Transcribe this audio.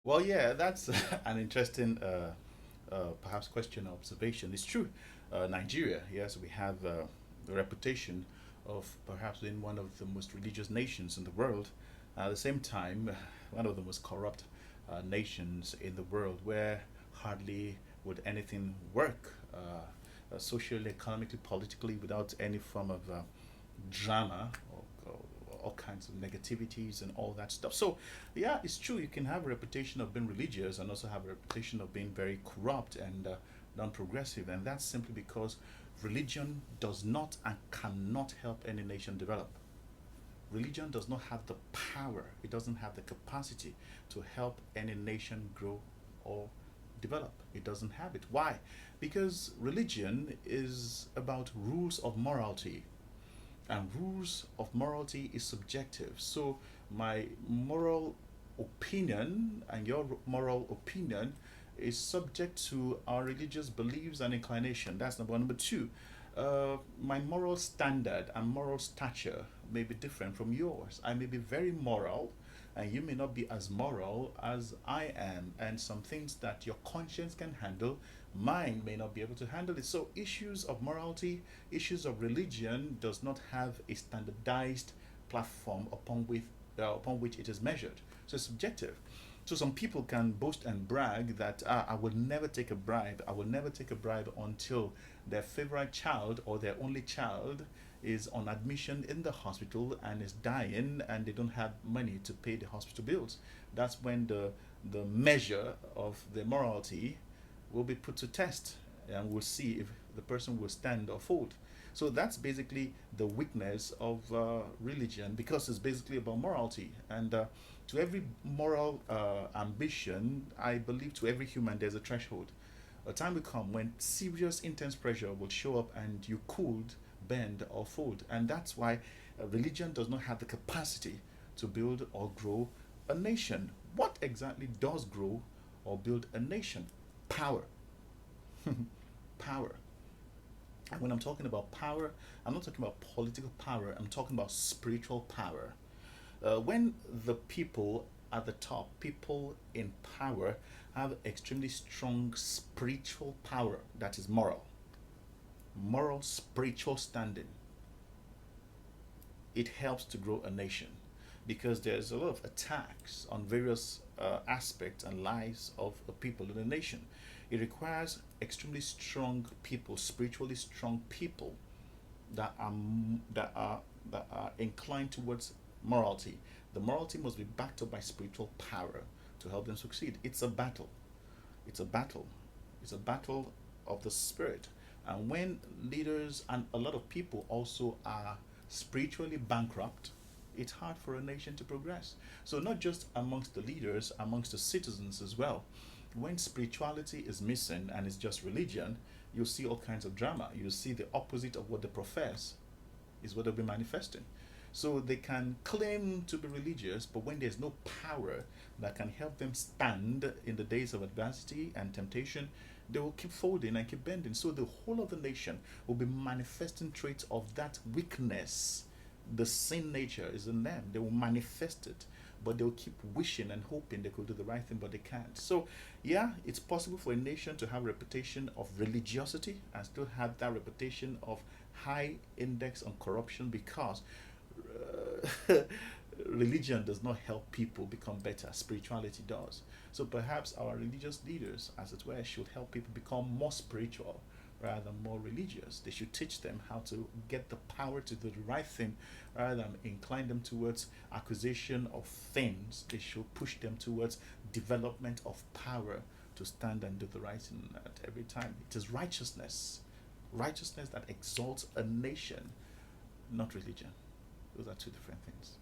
Well, yeah, that's an interesting, perhaps question or observation. It's true. Nigeria, yes, we have a reputation of perhaps being one of the most religious nations in the world. At the same time, one of the most corrupt nations in the world, where hardly would anything work socially, economically, politically, without any form of drama or all kinds of negativities and all that stuff. So, yeah, it's true. You can have a reputation of being religious and also have a reputation of being very corrupt and non-progressive, and that's simply because religion does not and cannot help any nation develop. Religion does not have the power. It doesn't have the capacity to help any nation grow or develop. It doesn't have it. Why? Because religion is about rules of morality, and rules of morality is subjective. So my moral opinion and your moral opinion is subject to our religious beliefs and inclination. That's number one. Number two, my moral standard and moral stature may be different from yours. I may be very moral, and you may not be as moral as I am. And some things that your conscience can handle, mine may not be able to handle it. So issues of morality, issues of religion does not have a standardized platform upon which it is measured. So it's subjective. So some people can boast and brag that I will never take a bribe. I will never take a bribe until their favorite child or their only child is on admission in the hospital and is dying and they don't have money to pay the hospital bills. That's when the measure of the morality will be put to test, and we'll see if the person will stand or fold. So that's basically the weakness of religion, because it's basically about morality. And to every moral ambition, I believe to every human there's a threshold. A time will come when serious, intense pressure will show up and you could bend or fold. And that's why religion does not have the capacity to build or grow a nation. What exactly does grow or build a nation? Power. Power. And when I'm talking about power, I'm not talking about political power, I'm talking about spiritual power. When the people at the top, people in power, have extremely strong spiritual power, that is moral spiritual standing, it helps to grow a nation, because there's a lot of attacks on various aspects and lives of the people in a nation. It requires extremely strong people, spiritually strong people that are that are inclined towards morality. The morality must be backed up by spiritual power to help them succeed. It's a battle. It's a battle. It's a battle of the spirit. And when leaders and a lot of people also are spiritually bankrupt, it's hard for a nation to progress. So, not just amongst the leaders, amongst the citizens as well. When spirituality is missing and it's just religion, you'll see all kinds of drama. You'll see the opposite of what they profess is what they'll be manifesting. So they can claim to be religious, but when there's no power that can help them stand in the days of adversity and temptation, they will keep folding and keep bending. So the whole of the nation will be manifesting traits of that weakness. The sin nature is in them. They will manifest it, but they'll keep wishing and hoping they could do the right thing, but they can't. So, yeah, it's possible for a nation to have a reputation of religiosity and still have that reputation of high index on corruption, because uh, religion does not help people become better, spirituality does. So perhaps our religious leaders, as it were, should help people become more spiritual rather than more religious. They should teach them how to get the power to do the right thing rather than incline them towards acquisition of things. They should push them towards development of power to stand and do the right thing at every time. It is righteousness, righteousness that exalts a nation, not religion. Those are two different things.